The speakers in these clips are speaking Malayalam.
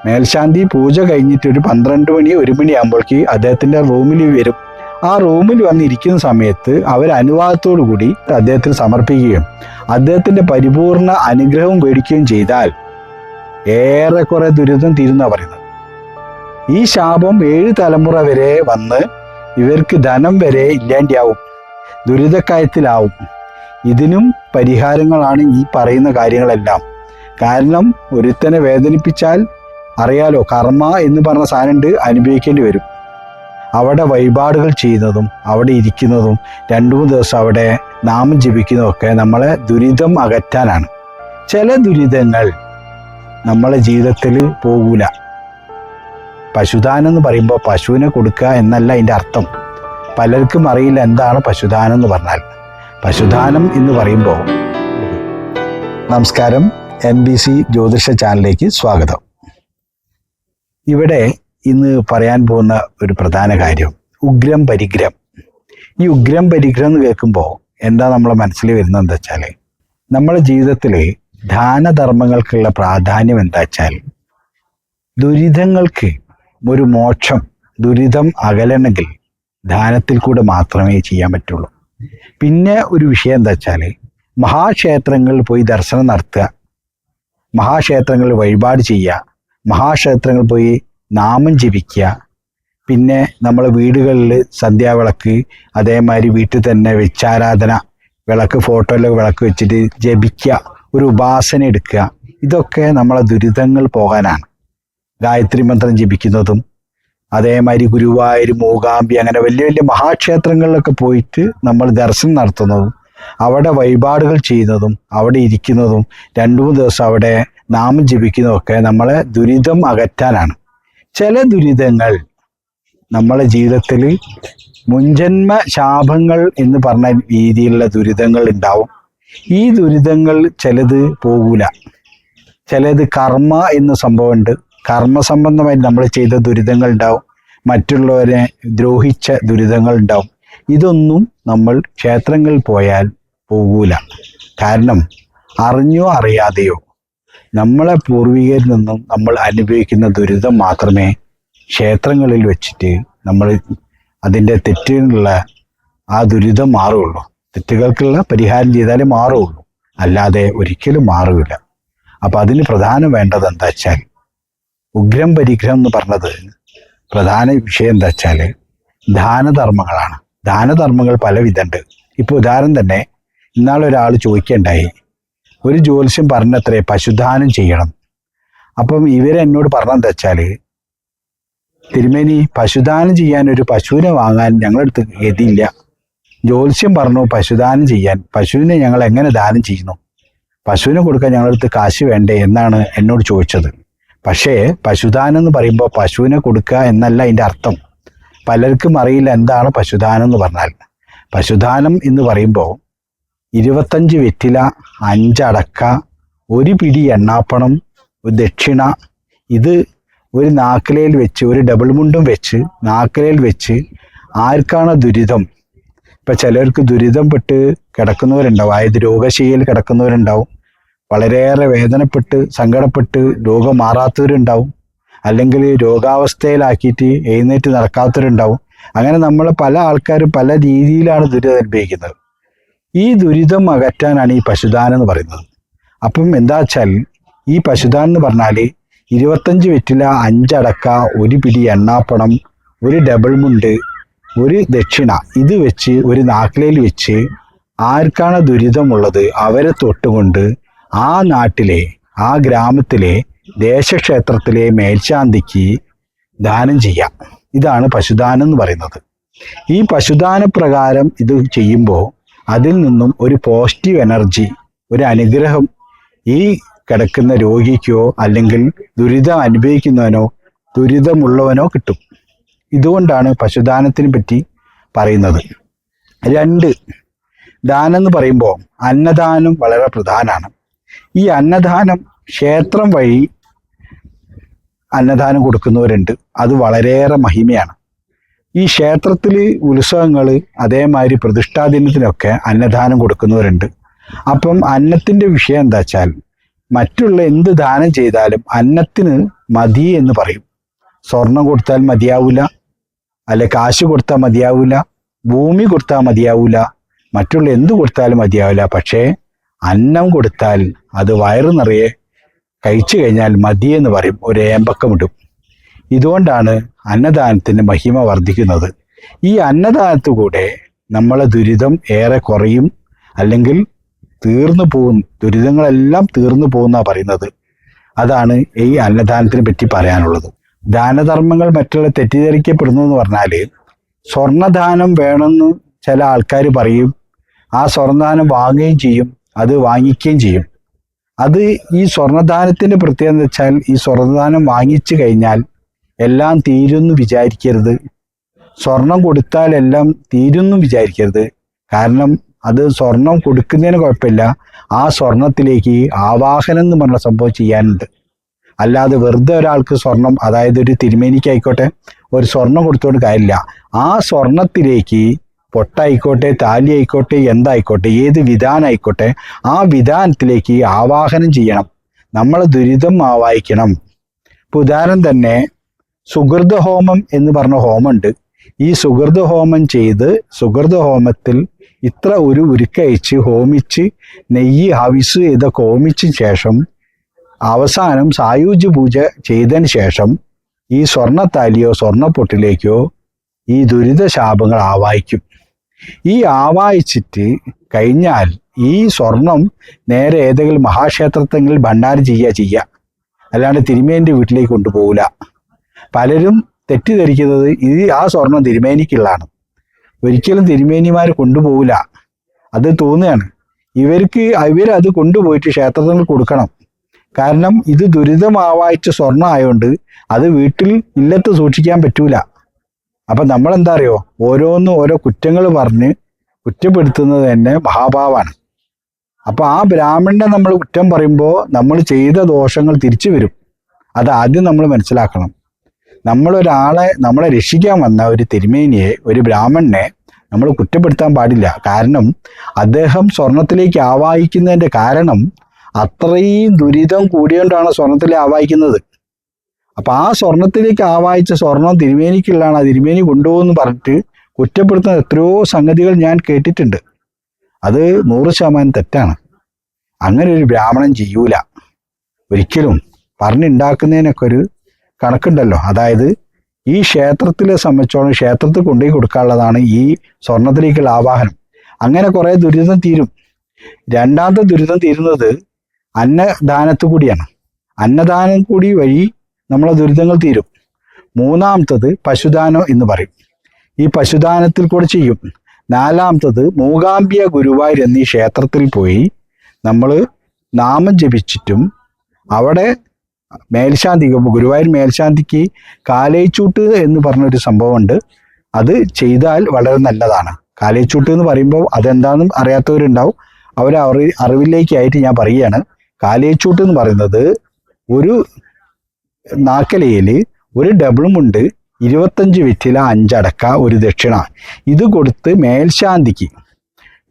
മേൽശാന്തി പൂജ കഴിഞ്ഞിട്ട് ഒരു 12 മണി 1 മണി ആകുമ്പോഴേക്ക് അദ്ദേഹത്തിൻ്റെ റൂമിൽ വരും. ആ റൂമിൽ വന്നിരിക്കുന്ന സമയത്ത് അവർ അനുവാദത്തോടു കൂടി അദ്ദേഹത്തിന് സമർപ്പിക്കുകയും അദ്ദേഹത്തിൻ്റെ പരിപൂർണ അനുഗ്രഹം മേടിക്കുകയും ചെയ്താൽ ഏറെക്കുറെ ദുരിതം തീരുന്ന പറയുന്നത്. ഈ ശാപം 7 തലമുറ വരെ വന്ന് ഇവർക്ക് ധനം വരെ ഇല്ലാണ്ടാവും, ദുരിതക്കയത്തിലാവും. ഇതിനും പരിഹാരങ്ങളാണ് ഈ പറയുന്ന കാര്യങ്ങളെല്ലാം. കാരണം ഒരുത്തനെ വേദനിപ്പിച്ചാൽ അറിയാലോ, കർമ്മ എന്ന് പറഞ്ഞ സാധനമുണ്ട്, അനുഭവിക്കേണ്ടി വരും. അവിടെ വഴിപാടുകൾ ചെയ്യുന്നതും അവിടെ ഇരിക്കുന്നതും 2-3 ദിവസം അവിടെ നാമം ജപിക്കുന്നതൊക്കെ നമ്മളെ ദുരിതം അകറ്റാനാണ്. ചില ദുരിതങ്ങൾ നമ്മളെ ജീവിതത്തിൽ പോകൂല. പശുദാനം എന്ന് പറയുമ്പോൾ പശുവിനെ കൊടുക്കുക എന്നല്ല അതിൻ്റെ അർത്ഥം. പലർക്കും അറിയില്ല എന്താണ് പശുദാനം എന്ന് പറഞ്ഞാൽ. പശുദാനം എന്ന് പറയുമ്പോൾ, നമസ്കാരം, NBC ജ്യോതിഷ ചാനലിലേക്ക് സ്വാഗതം. ഇവിടെ ഇന്ന് പറയാൻ പോകുന്ന ഒരു പ്രധാന കാര്യം ഉഗ്രം പരിഗ്രം. ഈ ഉഗ്രം പരിഗ്രം എന്ന് കേൾക്കുമ്പോൾ എന്താ നമ്മളെ മനസ്സിൽ വരുന്നത് എന്താ വെച്ചാൽ, നമ്മുടെ ജീവിതത്തിൽ ദാനധർമ്മങ്ങൾക്കുള്ള പ്രാധാന്യം എന്താ വെച്ചാൽ, ദുരിതങ്ങൾക്ക് ഒരു മോക്ഷം, ദുരിതം അകലണമെങ്കിൽ ദാനത്തിൽ കൂടെ മാത്രമേ ചെയ്യാൻ പറ്റുള്ളൂ. പിന്നെ ഒരു വിഷയം എന്താ വെച്ചാൽ, മഹാക്ഷേത്രങ്ങളിൽ പോയി ദർശനം നടത്തുക, മഹാക്ഷേത്രങ്ങളിൽ വഴിപാട് ചെയ്യുക, മഹാക്ഷേത്രങ്ങളിൽ പോയി നാമം ജപിക്കുക, പിന്നെ നമ്മൾ വീടുകളിൽ സന്ധ്യാവിളക്ക്, അതേമാതിരി വീട്ടിൽ തന്നെ വെച്ചാരാധന, വിളക്ക്, ഫോട്ടോയിലൊക്കെ വിളക്ക് വെച്ചിട്ട് ജപിക്കുക, ഒരു ഉപാസന എടുക്കുക. ഇതൊക്കെ നമ്മളെ ദുരിതങ്ങൾ പോകാനാണ്. ഗായത്രി മന്ത്രം ജപിക്കുന്നതും അതേമാതിരി ഗുരുവായൂർ, മൂകാംബി, അങ്ങനെ വലിയ വലിയ മഹാക്ഷേത്രങ്ങളിലൊക്കെ പോയിട്ട് നമ്മൾ ദർശനം നടത്തുന്നതും അവിടെ വഴിപാടുകൾ ചെയ്യുന്നതും അവിടെ ഇരിക്കുന്നതും 2-3 ദിവസം അവിടെ നാമം ജപിക്കുന്നതൊക്കെ നമ്മളെ ദുരിതം അകറ്റാനാണ്. ചില ദുരിതങ്ങൾ നമ്മളെ ജീവിതത്തിൽ മുൻജന്മ ശാപങ്ങൾ എന്ന് പറഞ്ഞ രീതിയിലുള്ള ദുരിതങ്ങൾ ഉണ്ടാവും. ഈ ദുരിതങ്ങൾ ചിലത് പോകൂല, ചിലത് കർമ്മ എന്ന സംഭവമുണ്ട്. കർമ്മസംബന്ധമായി നമ്മൾ ചെയ്ത ദുരിതങ്ങൾ ഉണ്ടാവും, മറ്റുള്ളവരെ ദ്രോഹിച്ച ദുരിതങ്ങൾ ഉണ്ടാവും. ഇതൊന്നും നമ്മൾ ക്ഷേത്രങ്ങളിൽ പോയാൽ പോകൂല. കാരണം അറിഞ്ഞോ അറിയാതെയോ നമ്മളെ പൂർവികരിൽ നിന്നും നമ്മൾ അനുഭവിക്കുന്ന ദുരിതം മാത്രമേ ക്ഷേത്രങ്ങളിൽ വെച്ചിട്ട് നമ്മൾ അതിൻ്റെ തെറ്റിനുള്ള ആ ദുരിതം മാറുകയുള്ളൂ. തെറ്റുകൾക്കുള്ള പരിഹാരം ചെയ്താലേ മാറുകയുള്ളൂ, അല്ലാതെ ഒരിക്കലും മാറുകയില്ല. അപ്പം അതിന് പ്രധാനം വേണ്ടത് എന്താ വെച്ചാൽ, ഉഗ്രം പരിഗ്രഹം എന്ന് പറഞ്ഞത് പ്രധാന വിഷയം എന്താ വെച്ചാൽ ദാനധർമ്മങ്ങളാണ്. ദാനധർമ്മങ്ങൾ പല വിധമുണ്ട്. ഇപ്പോൾ ഉദാഹരണം തന്നെ, ഇന്നാളൊരാൾ ചോദിക്കേണ്ടായി, ഒരു ജ്യോത്സ്യം പറഞ്ഞത്രേ പശുദാനം ചെയ്യണം. അപ്പം ഇവരെന്നോട് പറഞ്ഞെന്താ വെച്ചാൽ, തിരുമേനി, പശുദാനം ചെയ്യാൻ ഒരു പശുവിനെ വാങ്ങാൻ ഞങ്ങളടുത്ത് ഗതിയില്ല. ജ്യോത്സ്യം പറഞ്ഞു പശുദാനം ചെയ്യാൻ, പശുവിനെ ഞങ്ങൾ എങ്ങനെ ദാനം ചെയ്യുന്നു, പശുവിനെ കൊടുക്കാൻ ഞങ്ങളടുത്ത് കാശ് വേണ്ടേ എന്നാണ് എന്നോട് ചോദിച്ചത്. പക്ഷേ പശുദാനം എന്ന് പറയുമ്പോൾ പശുവിനെ കൊടുക്കുക എന്നല്ല അതിൻ്റെ അർത്ഥം. പലർക്കും അറിയില്ല എന്താണ് പശുദാനം എന്ന് പറഞ്ഞാൽ. പശുദാനം എന്ന് പറയുമ്പോൾ 25 വെറ്റില, 5 അടക്ക, 1 പിടി എണ്ണാപ്പണം, ഒരു ദക്ഷിണ, ഇത് ഒരു നാക്കിലയിൽ വെച്ച്, ഒരു ഡബിൾ മുണ്ടും വെച്ച് നാക്കിലയിൽ വെച്ച്, ആർക്കാണ് ദുരിതം, ഇപ്പം ചിലർക്ക് ദുരിതം പെട്ട് കിടക്കുന്നവരുണ്ടാവും, അതായത് രോഗശയ്യയിൽ കിടക്കുന്നവരുണ്ടാവും, വളരെയേറെ വേദനപ്പെട്ട് സങ്കടപ്പെട്ട് രോഗം മാറാത്തവരുണ്ടാവും, അല്ലെങ്കിൽ രോഗാവസ്ഥയിലാക്കിയിട്ട് എഴുന്നേറ്റ് നടക്കാത്തവരുണ്ടാവും. അങ്ങനെ നമ്മൾ പല ആൾക്കാരും പല രീതിയിലാണ് ദുരിതം അനുഭവിക്കുന്നത്. ഈ ദുരിതം അകറ്റാനാണ് ഈ പശുദാനം എന്ന് പറയുന്നത്. അപ്പം എന്താ വെച്ചാൽ, ഈ പശുദാനം എന്ന് പറഞ്ഞാൽ 25 വെറ്റില, 5 അടക്ക, 1 പിടി എണ്ണാപ്പണം, 1 ഡബിൾ മുണ്ട്, 1 ദക്ഷിണ, ഇത് വെച്ച് ഒരു നാക്കിലയിൽ വെച്ച് ആർക്കാണ് ദുരിതമുള്ളത് അവരെ തൊട്ടുകൊണ്ട് ആ നാട്ടിലെ, ആ ഗ്രാമത്തിലെ ദേശക്ഷേത്രത്തിലെ മേൽശാന്തിക്ക് ദാനം ചെയ്യാം. ഇതാണ് പശുദാനം എന്ന് പറയുന്നത്. ഈ പശുദാന പ്രകാരം ഇത് ചെയ്യുമ്പോൾ അതിൽ നിന്നും ഒരു പോസിറ്റീവ് എനർജി, ഒരു അനുഗ്രഹം ഈ കിടക്കുന്ന രോഗിക്കോ അല്ലെങ്കിൽ ദുരിതം അനുഭവിക്കുന്നവനോ ദുരിതമുള്ളവനോ കിട്ടും. ഇതുകൊണ്ടാണ് പശുദാനത്തിനെ പറ്റി പറയുന്നത്. 2, ദാനം എന്ന് പറയുമ്പോൾ അന്നദാനം വളരെ പ്രധാനമാണ്. ഈ അന്നദാനം ക്ഷേത്രം വഴി അന്നദാനം കൊടുക്കുന്നവരുണ്ട്. അത് വളരെയേറെ മഹിമയാണ്. ഈ ക്ഷേത്രത്തിൽ ഉത്സവങ്ങൾ, അതേമാതിരി പ്രതിഷ്ഠാദിനത്തിനൊക്കെ അന്നദാനം കൊടുക്കുന്നവരുണ്ട്. അപ്പം അന്നത്തിൻ്റെ വിഷയം എന്താ വെച്ചാൽ, മറ്റുള്ള എന്ത് ദാനം ചെയ്താലും അന്നത്തിന് മതി എന്ന് പറയും. സ്വർണം കൊടുത്താൽ മതിയാവില്ല, അല്ലെ കാശ് കൊടുത്താൽ മതിയാവില്ല, ഭൂമി കൊടുത്താൽ മതിയാവില്ല, മറ്റുള്ള എന്ത് കൊടുത്താലും മതിയാവില്ല. പക്ഷേ അന്നം കൊടുത്താൽ അത് വയറ് നിറയെ കഴിച്ചു കഴിഞ്ഞാൽ മതിയെന്ന് പറയും, ഒരു ഏമ്പക്കമിടും. ഇതുകൊണ്ടാണ് അന്നദാനത്തിൻ്റെ മഹിമ വർദ്ധിക്കുന്നത്. ഈ അന്നദാനത്തുകൂടെ നമ്മളെ ദുരിതം ഏറെ കുറയും, അല്ലെങ്കിൽ തീർന്നു പോകും, ദുരിതങ്ങളെല്ലാം തീർന്നു പോകുന്ന പറയുന്നത്. അതാണ് ഈ അന്നദാനത്തിനെ പറ്റി പറയാനുള്ളത്. ദാനധർമ്മങ്ങൾ മറ്റുള്ള തെറ്റിദ്ധരിക്കപ്പെടുന്നു എന്ന് പറഞ്ഞാൽ, സ്വർണ്ണദാനം വേണമെന്ന് ചില ആൾക്കാർ പറയും, ആ സ്വർണ്ണദാനം വാങ്ങുകയും ചെയ്യും, അത് വാങ്ങിക്കുകയും ചെയ്യും. അത് ഈ സ്വർണ്ണദാനത്തിൻ്റെ പ്രത്യേകത എന്ന് വെച്ചാൽ, ഈ സ്വർണ്ണദാനം വാങ്ങിച്ചു കഴിഞ്ഞാൽ എല്ലാം തീരുമെന്ന് വിചാരിക്കരുത്. സ്വർണം കൊടുത്താൽ എല്ലാം തീരുമെന്നും വിചാരിക്കരുത്. കാരണം അത് സ്വർണം കൊടുക്കുന്നതിന് കുഴപ്പമില്ല, ആ സ്വർണത്തിലേക്ക് ആവാഹനം എന്ന് പറഞ്ഞ സംഭവം ചെയ്യാനുണ്ട്. അല്ലാതെ വെറുതെ ഒരാൾക്ക് സ്വർണം, അതായത് ഒരു തിരുമേനിക്കായിക്കോട്ടെ ഒരു സ്വർണം കൊടുത്തുകൊണ്ട് കാര്യമില്ല. ആ സ്വർണത്തിലേക്ക് പൊട്ടായിക്കോട്ടെ, താലി ആയിക്കോട്ടെ, എന്തായിക്കോട്ടെ, ഏത് വിധാനമായിക്കോട്ടെ, ആ വിധാനത്തിലേക്ക് ആവാഹനം ചെയ്യണം, നമ്മളെ ദുരിതം ആവാഹിക്കണം. ഇപ്പോൾ ഉദാഹരണം തന്നെ സുഹൃത ഹോമം എന്ന് പറഞ്ഞ ഹോമമുണ്ട്. ഈ സുഹൃത ഹോമം ചെയ്ത് സുഹൃത ഹോമത്തിൽ ഇത്ര ഒരു ഉരുക്കയച്ച് ഹോമിച്ച് നെയ്യ് ഹവിസ് ഇതൊക്കെ ഹോമിച്ചതിന് ശേഷം അവസാനം സായുജ്യ പൂജ ചെയ്തതിന് ശേഷം ഈ സ്വർണ്ണത്താലിയോ സ്വർണ്ണപ്പൊട്ടിലേക്കോ ഈ ദുരിതശാപങ്ങൾ ആവാഹിക്കും. ഈ ആവാഹിച്ചിട്ട് കഴിഞ്ഞാൽ ഈ സ്വർണം നേരെ ഏതെങ്കിലും മഹാക്ഷേത്രത്തിൽ ഭണ്ഡാരം ചെയ്യുക, അല്ലാണ്ട് തിരുമേൻ്റെ വീട്ടിലേക്ക് കൊണ്ടുപോകില്ല. പലരും തെറ്റിദ്ധരിക്കുന്നത് ആ സ്വർണം തിരുമേനിക്കുള്ളതാണ്. ഒരിക്കലും തിരുമേനിമാർ കൊണ്ടുപോകില്ല, അത് തോന്നുകയാണ്. ഇവരത് കൊണ്ടുപോയിട്ട് ക്ഷേത്രത്തിൽ കൊടുക്കണം. കാരണം ഇത് ദുരിതം ആവാഹിച്ച സ്വർണം ആയതുകൊണ്ട് അത് വീട്ടിൽ ഇല്ലത്ത് സൂക്ഷിക്കാൻ പറ്റൂല. അപ്പം നമ്മളെന്താ അറിയോ, ഓരോന്നും ഓരോ കുറ്റങ്ങൾ പറഞ്ഞ് കുറ്റപ്പെടുത്തുന്നത് തന്നെ മഹാഭാവാണ്. അപ്പം ആ ബ്രാഹ്മണനെ നമ്മൾ കുറ്റം പറയുമ്പോൾ നമ്മൾ ചെയ്ത ദോഷങ്ങൾ തിരിച്ചു വരും. അത് ആദ്യം നമ്മൾ മനസ്സിലാക്കണം. നമ്മളെ രക്ഷിക്കാൻ വന്ന ഒരു തിരുമേനിയെ, ഒരു ബ്രാഹ്മണനെ നമ്മൾ കുറ്റപ്പെടുത്താൻ പാടില്ല. കാരണം അദ്ദേഹം സ്വർണത്തിലേക്ക് ആവാഹിക്കുന്നതിൻ്റെ കാരണം അത്രയും ദുരിതം കൂടിയോണ്ടാണ് സ്വർണത്തിലെ ആവാഹിക്കുന്നത്. അപ്പം ആ സ്വർണത്തിലേക്ക് ആവാഹിച്ച സ്വർണം തിരുമേനിക്കുള്ളതാണ്, ആ തിരുമേനി കൊണ്ടുപോകുമെന്ന് പറഞ്ഞിട്ട് കുറ്റപ്പെടുത്തുന്ന എത്രയോ സംഗതികൾ ഞാൻ കേട്ടിട്ടുണ്ട്. അത് 100% തെറ്റാണ്. അങ്ങനെ ഒരു ബ്രാഹ്മണൻ ചെയ്യൂല ഒരിക്കലും. പറഞ്ഞുണ്ടാക്കുന്നതിനൊക്കെ ഒരു കണക്കുണ്ടല്ലോ. അതായത് ഈ ക്ഷേത്രത്തിലെ സംബന്ധിച്ചോളം ക്ഷേത്രത്തിൽ കൊണ്ടുപോയി കൊടുക്കാനുള്ളതാണ് ഈ സ്വർണത്തിലേക്കുള്ള ആവാഹനം. അങ്ങനെ കുറേ ദുരിതം തീരും. രണ്ടാമത്തെ ദുരിതം തീരുന്നത് അന്നദാനത്തു കൂടിയാണ്. അന്നദാനം കൂടി വഴി നമ്മളെ ദുരിതങ്ങൾ തീരും. മൂന്നാമത്തത് പശുദാനം എന്ന് പറയും, ഈ പശുദാനത്തിൽ കൂടെ ചെയ്യും. നാലാമത്തത് മൂകാംബിക ഗുരുവായൂർ എന്നീ ക്ഷേത്രത്തിൽ പോയി നമ്മൾ നാമം ജപിച്ചിട്ടും അവിടെ മേൽശാന്തി, ഗുരുവായൂർ മേൽശാന്തിക്ക് കാലേച്ചൂട്ട് എന്ന് പറഞ്ഞൊരു സംഭവമുണ്ട്. അത് ചെയ്താൽ വളരെ നല്ലതാണ്. കാലേച്ചൂട്ട് എന്ന് പറയുമ്പോൾ അതെന്താണെന്നും അറിയാത്തവരുണ്ടാവും. അറിവിലേക്കായിട്ട് ഞാൻ പറയുകയാണ്. കാലേച്ചൂട്ട് എന്ന് പറയുന്നത് ഒരു നാക്കലയിൽ ഒരു ഡബിളുമുണ്ട്, 25 വെറ്റില, 5 അടക്ക, ഒരു ദക്ഷിണ, ഇത് കൊടുത്ത്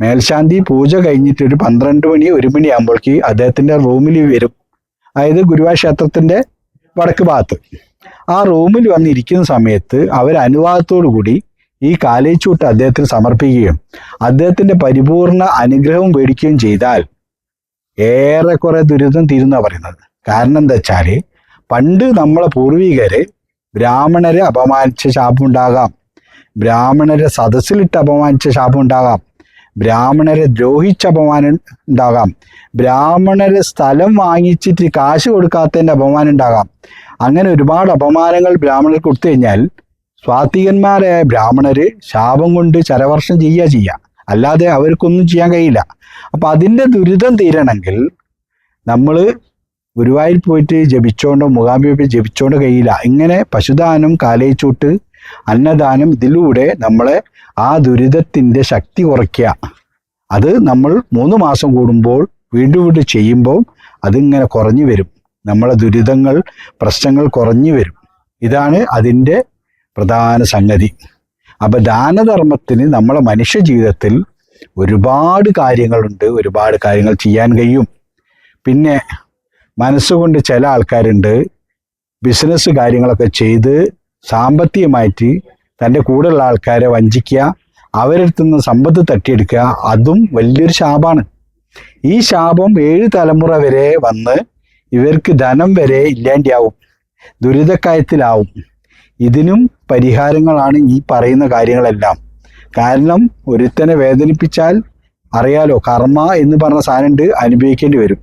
മേൽശാന്തി പൂജ കഴിഞ്ഞിട്ട് ഒരു 12 മണി 1 മണി ആകുമ്പോഴേക്ക് അദ്ദേഹത്തിൻ്റെ റൂമിൽ വരും. അതായത് ഗുരുവായൂർ ക്ഷേത്രത്തിൻ്റെ വടക്ക് ഭാഗത്ത് ആ റൂമിൽ വന്നിരിക്കുന്ന സമയത്ത് അവർ അനുവാദത്തോടു കൂടി ഈ കാലേച്ചൂട്ട് അദ്ദേഹത്തിന് സമർപ്പിക്കുകയും അദ്ദേഹത്തിൻ്റെ പരിപൂർണ അനുഗ്രഹവും മേടിക്കുകയും ചെയ്താൽ ഏറെക്കുറെ ദുരിതം തീരുന്ന പറയുന്നത്. കാരണം എന്താ വെച്ചാൽ, പണ്ട് നമ്മളെ പൂർവികര് ബ്രാഹ്മണരെ അപമാനിച്ച ശാപമുണ്ടാകാം, ബ്രാഹ്മണരെ സദസ്സിലിട്ട് അപമാനിച്ച ശാപമുണ്ടാകാം, ബ്രാഹ്മണരെ ദ്രോഹിച്ച അപമാനം ഉണ്ടാകാം, ബ്രാഹ്മണരെ സ്ഥലം വാങ്ങിച്ചിട്ട് കാശ് കൊടുക്കാത്തതിൻ്റെ അപമാനം ഉണ്ടാകാം. അങ്ങനെ ഒരുപാട് അപമാനങ്ങൾ ബ്രാഹ്മണർക്ക് കൊടുത്തു കഴിഞ്ഞാൽ സ്വാത്വികന്മാരായ ബ്രാഹ്മണര് ശാപം കൊണ്ട് ചരവർഷം ചെയ്യുക, അല്ലാതെ അവർക്കൊന്നും ചെയ്യാൻ കഴിയില്ല. അപ്പം അതിൻ്റെ ദുരിതം തീരണമെങ്കിൽ നമ്മൾ ഗുരുവായൂർ പോയിട്ട് ജപിച്ചോണ്ടോ മൂകാംബിക പോയി ജപിച്ചോണ്ടോ കഴിയില്ല. ഇങ്ങനെ പശുദാനം, കാലേച്ചൂട്ട്, അന്നദാനം, ഇതിലൂടെ നമ്മളെ ആ ദുരിതത്തിൻ്റെ ശക്തി കുറയ്ക്കുക. അത് നമ്മൾ 3 മാസം കൂടുമ്പോൾ വീണ്ടും ചെയ്യുമ്പോൾ അതിങ്ങനെ കുറഞ്ഞു വരും. നമ്മളെ ദുരിതങ്ങൾ, പ്രശ്നങ്ങൾ കുറഞ്ഞു വരും. ഇതാണ് അതിൻ്റെ പ്രധാന സംഗതി. അപ്പം ദാനധർമ്മത്തിന് നമ്മളെ മനുഷ്യ ജീവിതത്തിൽ ഒരുപാട് കാര്യങ്ങളുണ്ട്, ഒരുപാട് കാര്യങ്ങൾ ചെയ്യാൻ കഴിയും. പിന്നെ മനസ്സുകൊണ്ട് ചില ആൾക്കാരുണ്ട് ബിസിനസ് കാര്യങ്ങളൊക്കെ ചെയ്ത് സാമ്പത്തികമായിട്ട് തൻ്റെ കൂടെയുള്ള ആൾക്കാരെ വഞ്ചിക്കുക, അവരടുത്ത് നിന്ന് സമ്പത്ത് തട്ടിയെടുക്കുക, അതും വലിയൊരു ശാപമാണ്. ഈ ശാപം 7 തലമുറ വരെ വന്ന് ഇവർക്ക് ധനം വരെ ഇല്ലാണ്ടാവും, ദുരിതക്കയത്തിലാവും. ഇതിനും പരിഹാരങ്ങളാണ് ഈ പറയുന്ന കാര്യങ്ങളെല്ലാം. കാരണം ഒരുത്തനെ വേദനിപ്പിച്ചാൽ അറിയാലോ, കർമ്മ എന്ന് പറഞ്ഞ സാധനം ഉണ്ട്, അനുഭവിക്കേണ്ടി വരും.